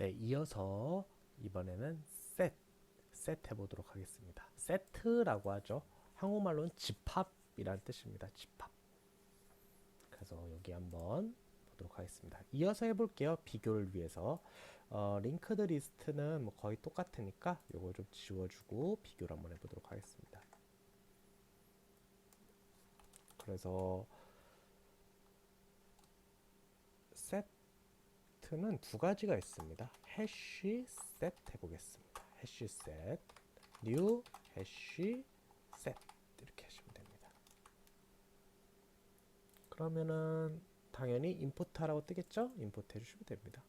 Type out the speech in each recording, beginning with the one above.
네, 이어서 이번에는 셋 해보도록 하겠습니다. 세트라고 하죠. 한국말로는 집합이라는 뜻입니다. 집합. 그래서 여기 한번 보도록 하겠습니다. 이어서 해볼게요. 비교를 위해서. 링크드 리스트는 뭐 거의 똑같으니까 요거 좀 지워주고 비교를 한번 해보도록 하겠습니다. 그래서 세트는 두 가지가 있습니다. 해시 셋 해보겠습니다. 해시 셋, new 해시 셋 이렇게 하시면 됩니다. 그러면은 당연히 임포트하라고 뜨겠죠? 임포트 해주시면 됩니다.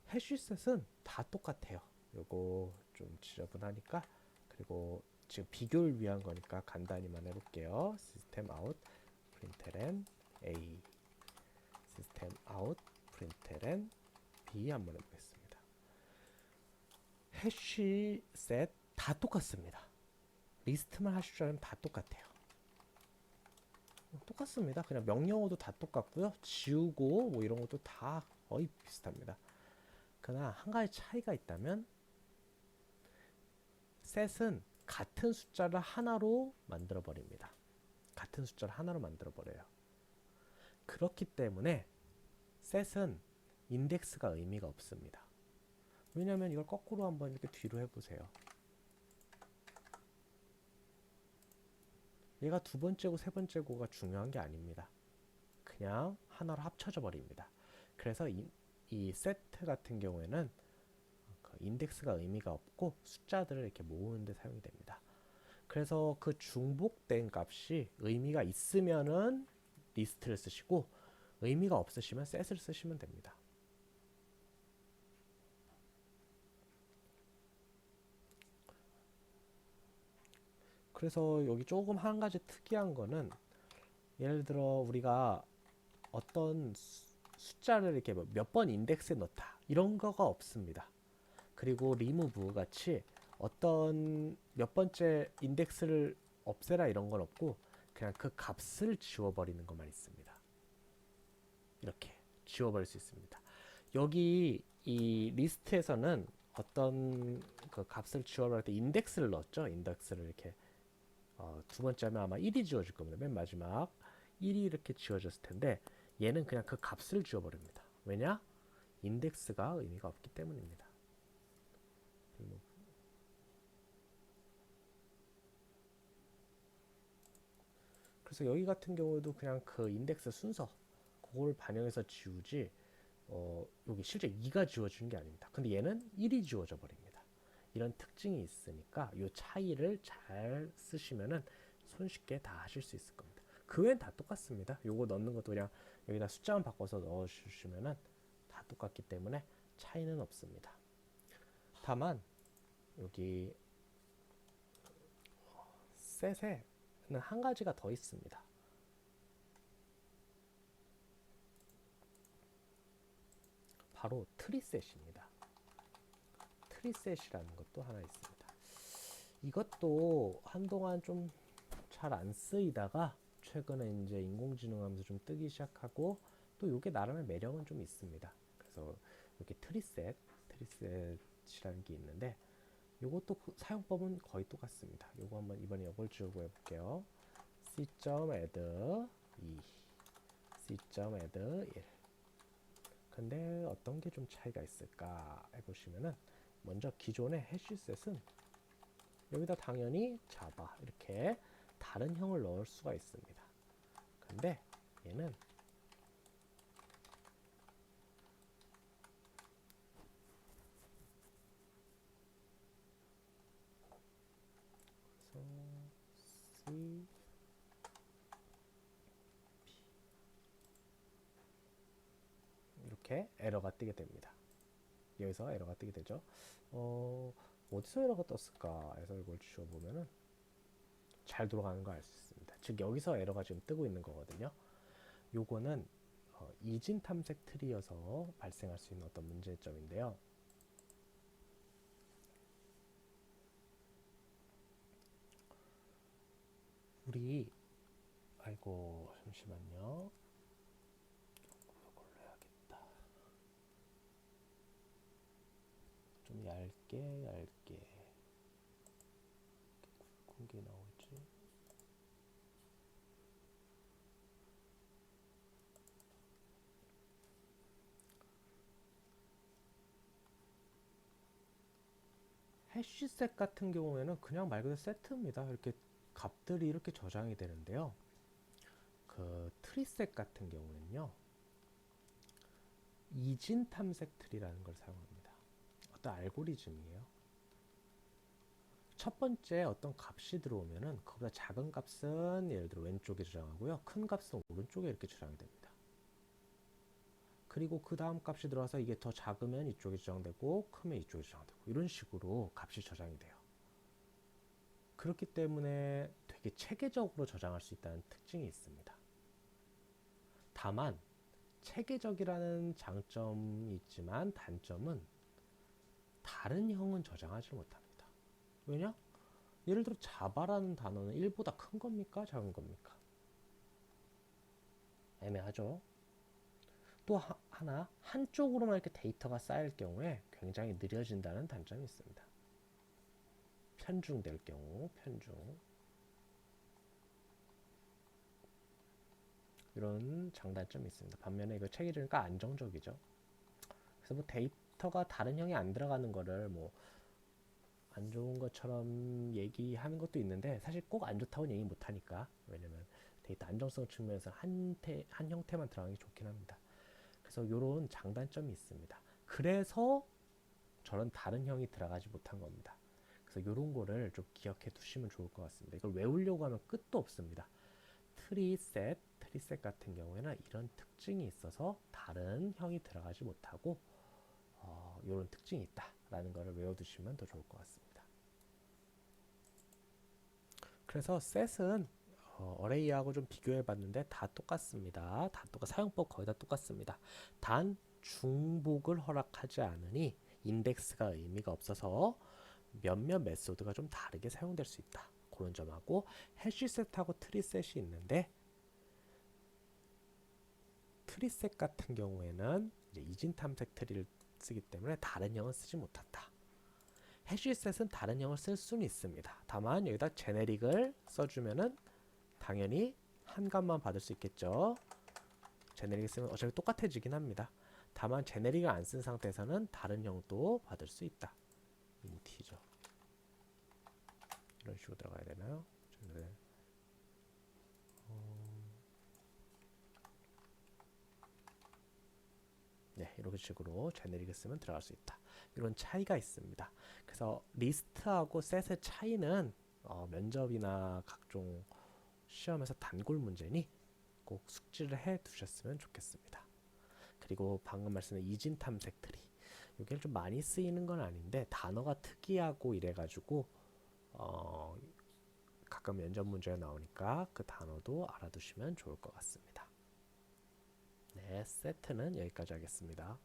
해시셋은 다 똑같아요. 요거 좀 지저분하니까. 그리고 지금 비교를 위한 거니까 간단히만 해볼게요. 시스템 아웃 println a 시스템 아웃 println b 한번 해보겠습니다. 해시셋 다 똑같습니다. 리스트만 하실 줄 알면 다 똑같아요. 똑같습니다. 그냥 명령어도 다 똑같고요. 지우고 뭐 이런 것도 다 거의 비슷합니다. 그러나 한 가지 차이가 있다면 셋은 같은 숫자를 하나로 만들어 버립니다. 같은 숫자를 하나로 만들어 버려요. 그렇기 때문에 셋은 인덱스가 의미가 없습니다. 왜냐하면 이걸 거꾸로 한번 이렇게 뒤로 해보세요. 얘가 두 번째고 세 번째고가 중요한 게 아닙니다. 그냥 하나로 합쳐져 버립니다. 그래서 이 세트 같은 경우에는 그 인덱스가 의미가 없고 숫자들을 이렇게 모으는 데 사용이 됩니다. 그래서 그 중복된 값이 의미가 있으면은 리스트를 쓰시고 의미가 없으시면 셋을 쓰시면 됩니다. 그래서 여기 조금 한 가지 특이한 거는 예를 들어 우리가 어떤 숫자를 이렇게 몇 번 인덱스에 넣다 이런 거가 없습니다. 그리고 remove 같이 어떤 몇 번째 인덱스를 없애라 이런 건 없고 그냥 그 값을 지워버리는 것만 있습니다. 이렇게 지워버릴 수 있습니다. 여기 이 리스트에서는 어떤 그 값을 지워버릴 때 인덱스를 넣었죠. 인덱스를 이렇게 두 번째 하면 아마 1이 지워질 겁니다. 맨 마지막 1이 이렇게 지워졌을 텐데 얘는 그냥 그 값을 지워버립니다. 왜냐? 인덱스가 의미가 없기 때문입니다. 그래서 여기 같은 경우도 그냥 그 인덱스 순서 그거를 반영해서 지우지 여기 실제 2가 지워지는 게 아닙니다. 근데 얘는 1이 지워져 버립니다. 이런 특징이 있으니까 이 차이를 잘 쓰시면은 손쉽게 다 하실 수 있을 겁니다. 그 외엔 다 똑같습니다. 요거 넣는 것도 그냥 여기다 숫자만 바꿔서 넣어주시면은 다 똑같기 때문에 차이는 없습니다. 다만 여기 셋에는 한 가지가 더 있습니다. 바로 트리셋입니다. 트리셋이라는 것도 하나 있습니다. 이것도 한동안 좀 잘 안 쓰이다가 최근에 이제 인공지능 하면서 좀 뜨기 시작하고 또 이게 나름의 매력은 좀 있습니다. 그래서 이렇게 트리셋이라는 게 있는데 이것도 사용법은 거의 똑같습니다. 요거 한번 이번에 이걸 지우고 해볼게요. c.add 2 c.add 1 근데 어떤 게 좀 차이가 있을까 해보시면은 먼저 기존의 해시셋은 여기다 당연히 자바 이렇게 다른 형을 넣을 수가 있습니다. 근데 얘는 C 이렇게 에러가 뜨게 됩니다. 여기서 에러가 뜨게 되죠. 어디서 에러가 떴을까 해서 이걸 지워보면은 잘 돌아가는 거 알 수 있습니다. 즉 여기서 에러가 지금 뜨고 있는 거거든요. 요거는 이진 탐색 트리여서 발생할 수 있는 어떤 문제점인데요. 우리 아이고 잠시만요. 이걸로 해야겠다. 얇게 얇게 굵은 게 나오지. 해시셋 같은 경우에는 그냥 말 그대로 세트입니다. 이렇게 값들이 이렇게 저장이 되는데요. 그 트리셋 같은 경우는요, 이진 탐색 트리라는 걸 사용합니다. 어떤 알고리즘이에요. 첫 번째 어떤 값이 들어오면은 그보다 작은 값은 예를 들어 왼쪽에 저장하고요, 큰 값은 오른쪽에 이렇게 저장이 됩니다. 그리고 그 다음 값이 들어와서 이게 더 작으면 이쪽에 저장되고 크면 이쪽에 저장되고 이런 식으로 값이 저장이 돼요. 그렇기 때문에 되게 체계적으로 저장할 수 있다는 특징이 있습니다. 다만 체계적이라는 장점이 있지만 단점은 다른 형은 저장하지 못합니다. 왜냐? 예를 들어 자바라는 단어는 1보다 큰 겁니까? 작은 겁니까? 애매하죠. 또 하나, 한쪽으로만 이렇게 데이터가 쌓일 경우에 굉장히 느려진다는 단점이 있습니다. 편중될 경우, 편중. 이런 장단점이 있습니다. 반면에 이거 체계적이니까 안정적이죠. 그래서 뭐 데이터가 다른 형이 안 들어가는 거를 뭐 안 좋은 것처럼 얘기하는 것도 있는데 사실 꼭 안 좋다고는 얘기 못 하니까. 왜냐면 데이터 안정성 측면에서 한 형태만 들어가는 게 좋긴 합니다. 그래서 이런 장단점이 있습니다. 그래서 저런 다른 형이 들어가지 못한 겁니다. 그래서 이런 거를 좀 기억해 두시면 좋을 것 같습니다. 이걸 외우려고 하면 끝도 없습니다. 트리셋 같은 경우에는 이런 특징이 있어서 다른 형이 들어가지 못하고 이런 특징이 있다라는 것을 외워두시면 더 좋을 것 같습니다. 그래서 셋은 어레이하고 좀 비교해봤는데 다 똑같습니다. 사용법 거의 다 똑같습니다. 단 중복을 허락하지 않으니 인덱스가 의미가 없어서 몇몇 메소드가 좀 다르게 사용될 수 있다. 그런 점하고 해시셋하고 트리셋이 있는데 트리셋 같은 경우에는 이제 이진 탐색 트리를 쓰기 때문에 다른 형은 쓰지 못한다. 해시셋은 다른 형을 쓸 수는 있습니다. 다만 여기다 제네릭을 써주면은 당연히 한 값만 받을 수 있겠죠. 제네릭을 쓰면 어차피 똑같아지긴 합니다. 다만 제네릭을 안 쓴 상태에서는 다른 형도 받을 수 있다. 인티저 이런 식으로 들어가야 되나요? 네, 이런 식으로 제네릭을 쓰면 들어갈 수 있다. 이런 차이가 있습니다. 그래서 리스트하고 셋의 차이는 면접이나 각종 시험에서 단골 문제니 꼭 숙지를 해 두셨으면 좋겠습니다. 그리고 방금 말씀드린 이진 탐색 트리, 이게 좀 많이 쓰이는 건 아닌데 단어가 특이하고 이래가지고 가끔 면접 문제가 나오니까 그 단어도 알아두시면 좋을 것 같습니다. 네, 세트는 여기까지 하겠습니다.